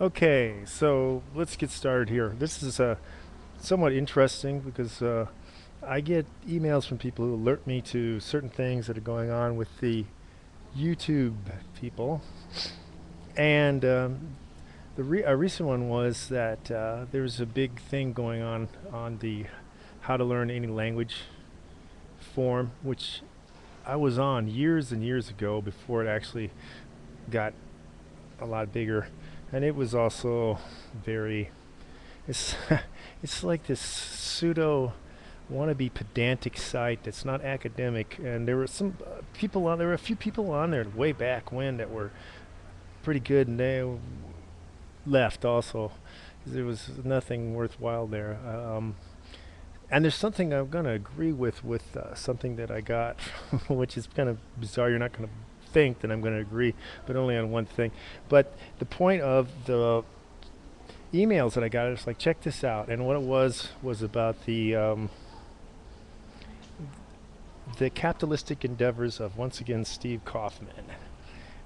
Okay, so let's get started here. This is somewhat interesting because I get emails from people who alert me to certain things that are going on with the YouTube people. And a recent one was that there was a big thing going on the how to learn any language forum, which I was on years and years ago before it actually got a lot bigger. And it was also very it's it's like this pseudo wannabe pedantic site that's not academic. And there were some people on there were a few people on there way back when that were pretty good, and they left also 'cause there was nothing worthwhile there. And there's something I'm going to agree with something that I got, which is kind of bizarre. You're not going to think that I'm going to agree, but only on one thing. But the point of the emails that I got, it's like, check this out. And what it was about the capitalistic endeavors of, once again, Steve Kaufmann.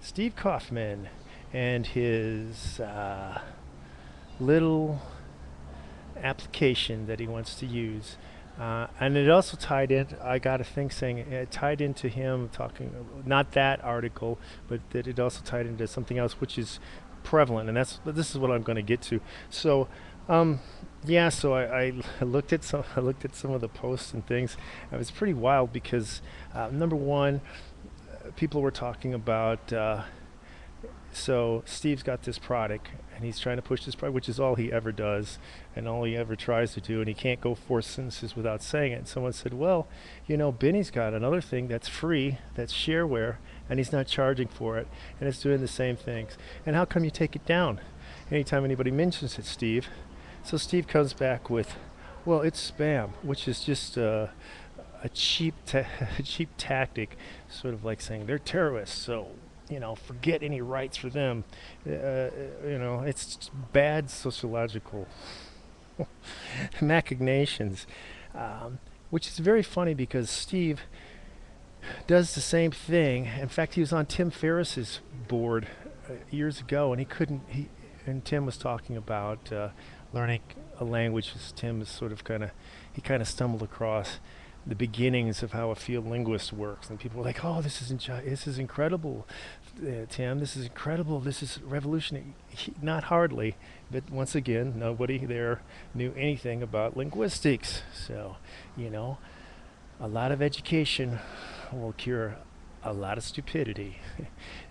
Steve Kaufmann and his little application that he wants to use. And it also tied in, I got a thing saying it tied into him talking, not that article, but that it also tied into something else which is prevalent, and this is what I'm going to get to. So, yeah, so I looked at some of the posts and things. It was pretty wild because number one, people were talking about. So Steve's got this product, and he's trying to push this product, which is all he ever does, and all he ever tries to do, and he can't go 4 sentences without saying it. And someone said, "Well, Benny's got another thing that's free, that's shareware, and he's not charging for it, and it's doing the same things. And how come you take it down anytime anybody mentions it, Steve?" So Steve comes back with, "Well, it's spam," which is just a a cheap tactic, sort of like saying they're terrorists, so forget any rights for them. It's bad sociological machinations, which is very funny because Steve does the same thing. In fact, he was on Tim Ferriss's board years ago, and he couldn't. And Tim was talking about learning a language. Tim is he kind of stumbled across the beginnings of how a field linguist works, and people were like, "Oh, this is incredible, Tim. This is incredible. This is revolutionary." Not hardly, but once again, nobody there knew anything about linguistics. So, a lot of education will cure a lot of stupidity.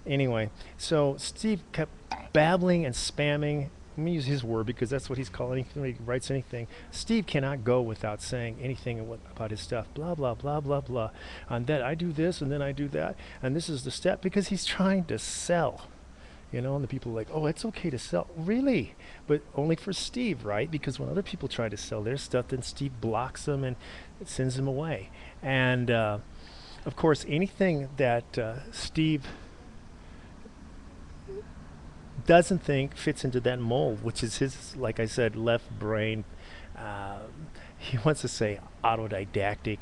Anyway, so Steve kept babbling and spamming. Let me use his word because that's what he's calling it. When he writes anything, Steve cannot go without saying anything about his stuff. Blah, blah, blah, blah, blah. And then I do this and then I do that. And this is the step because he's trying to sell. And the people are like, "Oh, it's okay to sell." Really? But only for Steve, right? Because when other people try to sell their stuff, then Steve blocks them and sends them away. And of course, anything that Steve doesn't think fits into that mold, which is his, like I said, left brain. He wants to say autodidactic.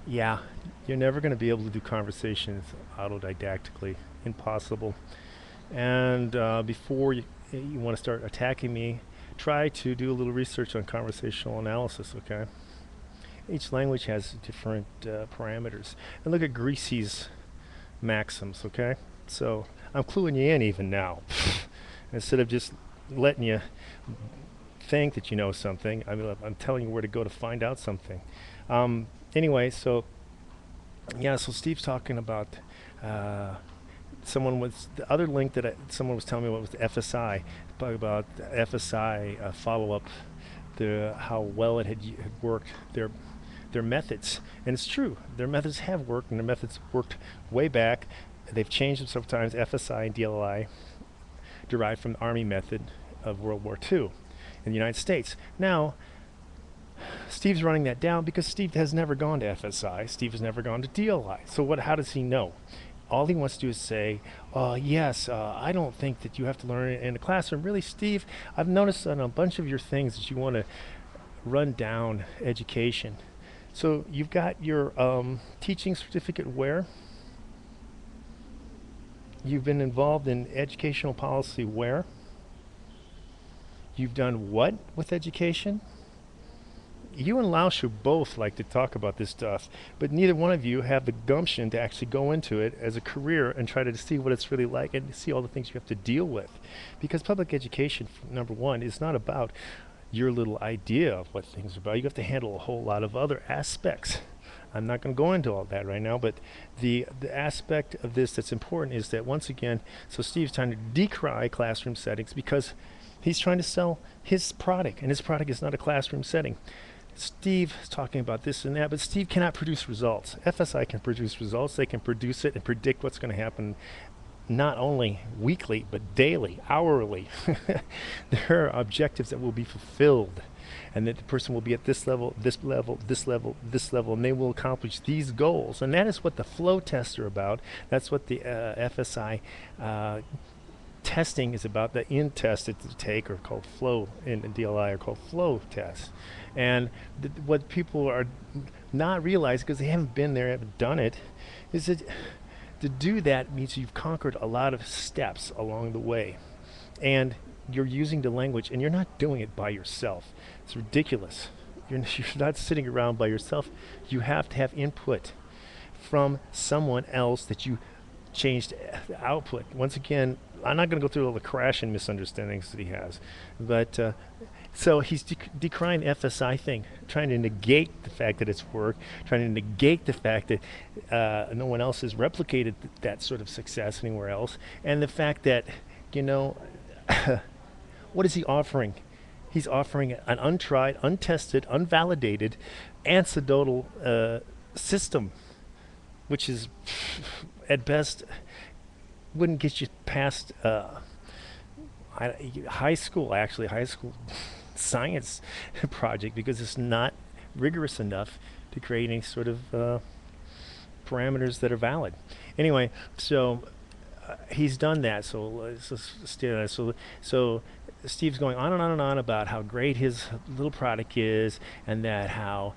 Yeah, you're never going to be able to do conversations autodidactically. Impossible. And before you want to start attacking me, try to do a little research on conversational analysis, okay? Each language has different parameters. And look at Greasy's maxims, okay? So I'm cluing you in even now. Instead of just letting you think that you know something, I'm telling you where to go to find out something. Anyway, so yeah, so Steve's talking about someone was the other link that someone was telling me what was the FSI, about the FSI follow-up, how well it had worked, their methods. And it's true, their methods have worked, and their methods worked way back. They've changed them sometimes. FSI and DLI derived from the Army method of World War II in the United States. Now, Steve's running that down because Steve has never gone to FSI. Steve has never gone to DLI. So how does he know? All he wants to do is say, yes, I don't think that you have to learn it in the classroom. Really, Steve, I've noticed on a bunch of your things that you want to run down education. So you've got your teaching certificate where? You've been involved in educational policy where? You've done what with education? You and Lauscher both like to talk about this stuff, but neither one of you have the gumption to actually go into it as a career and try to see what it's really like and see all the things you have to deal with. Because public education, number one, is not about your little idea of what things are about. You have to handle a whole lot of other aspects. I'm not going to go into all that right now, but the aspect of this that's important is that, once again, so Steve's trying to decry classroom settings because he's trying to sell his product, and his product is not a classroom setting. Steve is talking about this and that, but Steve cannot produce results. FSI can produce results. They can produce it and predict what's going to happen not only weekly, but daily, hourly. There are objectives that will be fulfilled, and that the person will be at this level, this level, this level, this level, and they will accomplish these goals. And that is what the flow tests are about. That's what the FSI testing is about. The in test that they take are called flow, in DLI are called flow tests. And what people are not realizing, because they haven't been there, haven't done it, is that to do that means you've conquered a lot of steps along the way. And you're using the language, and you're not doing it by yourself. It's ridiculous. You're not sitting around by yourself. You have to have input from someone else that you changed the output. Once again, I'm not going to go through all the crash and misunderstandings that he has, but so he's decrying the FSI thing, trying to negate the fact that it's work, trying to negate the fact that no one else has replicated that sort of success anywhere else, and the fact that, what is he offering? He's offering an untried, untested, unvalidated, anecdotal system, which is, at best, wouldn't get you past high school science project, because it's not rigorous enough to create any sort of parameters that are valid. Anyway, so he's done that. So Steve's going on and on and on about how great his little product is, and that how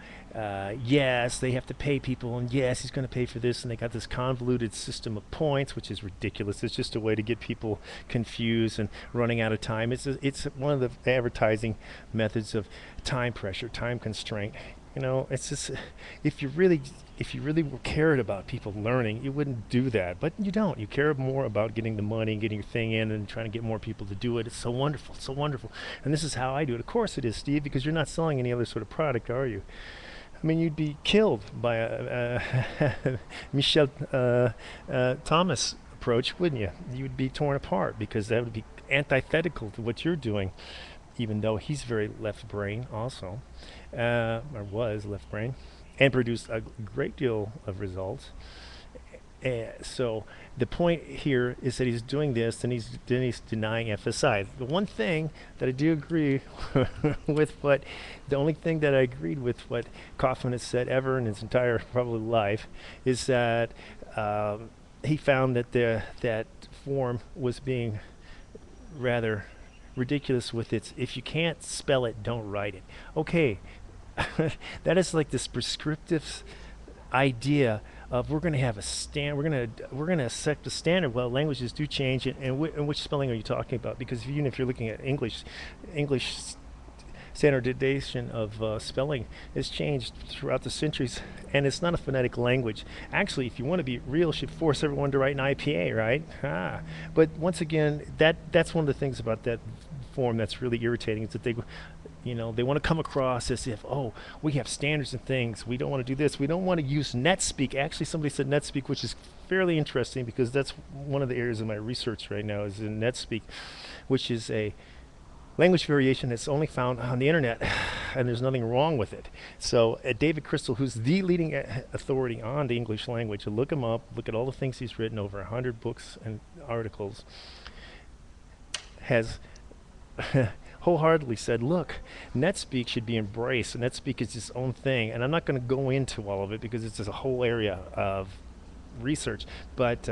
yes, they have to pay people, and yes, he's going to pay for this, and they got this convoluted system of points, which is ridiculous. It's just a way to get people confused and running out of time. It's one of the advertising methods of time pressure, time constraint. It's just, if you really cared about people learning, you wouldn't do that. But you don't. You care more about getting the money and getting your thing in and trying to get more people to do it. It's so wonderful, so wonderful. And this is how I do it. Of course it is, Steve, because you're not selling any other sort of product, are you? I mean, you'd be killed by a Michel Thomas approach, wouldn't you? You would be torn apart, because that would be antithetical to what you're doing, even though he's very left brain also, or was left brain, and produced a great deal of results. So the point here is that he's doing this, and he's denying FSI. The one thing that I do agree with the only thing that I agreed with what Kaufmann has said ever in his entire probably life is that he found that that form was being rather ridiculous with its, if you can't spell it, don't write it. Okay, that is like this prescriptive idea of we're going to have a we're going to set the standard. Well, languages do change, and which spelling are you talking about? Because even if you're looking at English standardization of spelling has changed throughout the centuries, and it's not a phonetic language. Actually, if you want to be real, you should force everyone to write an IPA, right? But once again, that's one of the things about that form that's really irritating, is that they want to come across as if, oh, we have standards and things. We don't want to do this. We don't want to use NetSpeak. Actually, somebody said NetSpeak, which is fairly interesting, because that's one of the areas of my research right now, is in NetSpeak, which is a language variation that's only found on the internet, and there's nothing wrong with it. So David Crystal, who's the leading authority on the English language, look him up, look at all the things he's written, over 100 books and articles, has wholeheartedly said, look, NetSpeak should be embraced. NetSpeak is its own thing, and I'm not going to go into all of it because it's just a whole area of research. But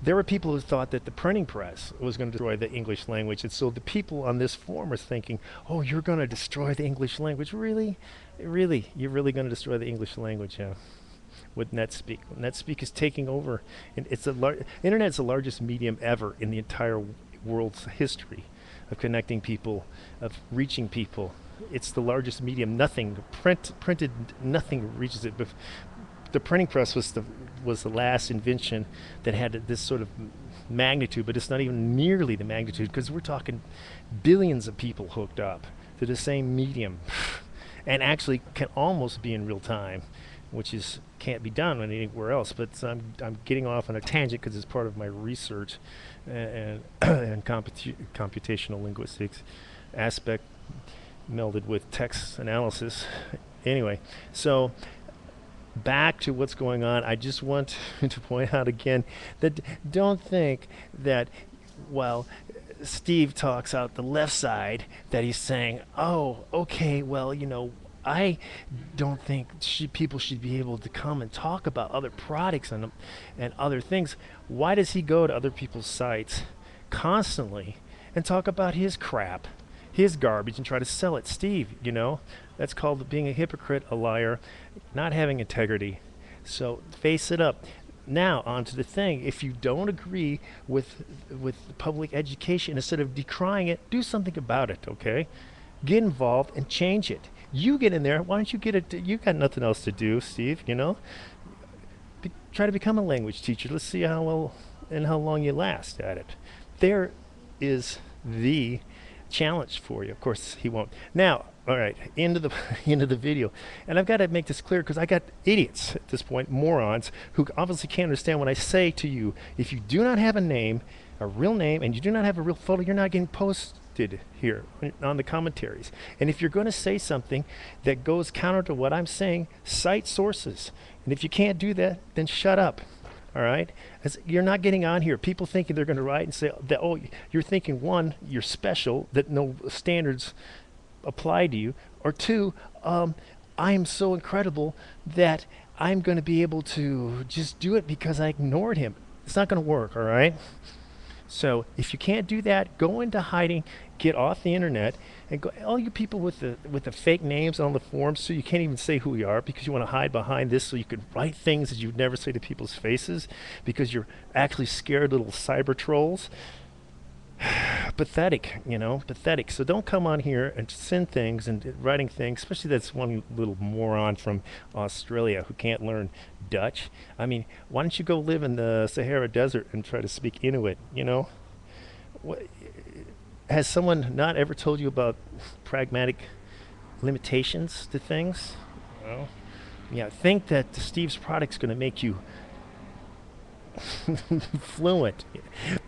there were people who thought that the printing press was going to destroy the English language, and so the people on this forum are thinking, oh, you're going to destroy the English language? Really? Really? You're really going to destroy the English language, yeah? With NetSpeak. NetSpeak is taking over, and it's internet's the largest medium ever in the entire world's history. of connecting people, of reaching people. It's the largest medium. Nothing printed, nothing reaches it. The printing press was the last invention that had this sort of magnitude, but it's not even nearly the magnitude because we're talking billions of people hooked up to the same medium, and actually can almost be in real time, which is can't be done anywhere else. But I'm getting off on a tangent because it's part of my research and computational linguistics aspect melded with text analysis. Anyway, so back to what's going on. I just want to point out again that don't think that, well, Steve talks out the left side, that he's saying, oh, okay, well, I don't think people should be able to come and talk about other products and other things. Why does he go to other people's sites constantly and talk about his crap, his garbage, and try to sell it? Steve, that's called being a hypocrite, a liar, not having integrity. So face it up. Now, on to the thing. If you don't agree with public education, instead of decrying it, do something about it, okay? Get involved and change it. You get in there. Why don't you get it? You got nothing else to do, Steve, try to become a language teacher. Let's see how well and how long you last at it. There is the challenge for you. Of course, he won't. Now, all right, into the video. And I've got to make this clear because I got idiots at this point, morons, who obviously can't understand when I say to you, if you do not have a name, a real name, and you do not have a real photo, you're not getting posted here on the commentaries. And if you're going to say something that goes counter to what I'm saying, cite sources. And if you can't do that, then shut up. All right, you're not getting on here. People thinking they're going to write and say that, oh, you're thinking, one, you're special, that no standards apply to you, or two, I am so incredible that I'm going to be able to just do it because I ignored him. It's not going to work, all right? So if you can't do that, go into hiding, get off the internet, and go. All you people with the fake names on the forums, so you can't even say who you are because you want to hide behind this, so you could write things that you'd never say to people's faces because you're actually scared little cyber trolls. Pathetic, pathetic. So don't come on here and send things and writing things, especially that's one little moron from Australia who can't learn Dutch. I mean, why don't you go live in the Sahara Desert and try to speak Inuit, What, has someone not ever told you about pragmatic limitations to things? Well, yeah, think that Steve's product's going to make you fluent,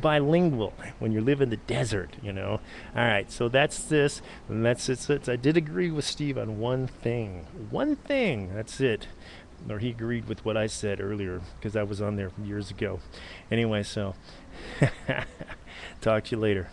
bilingual when you live in the desert, All right, so that's this, and that's it. I did agree with Steve on one thing. That's it. Or he agreed with what I said earlier because I was on there years ago. Anyway, so talk to you later.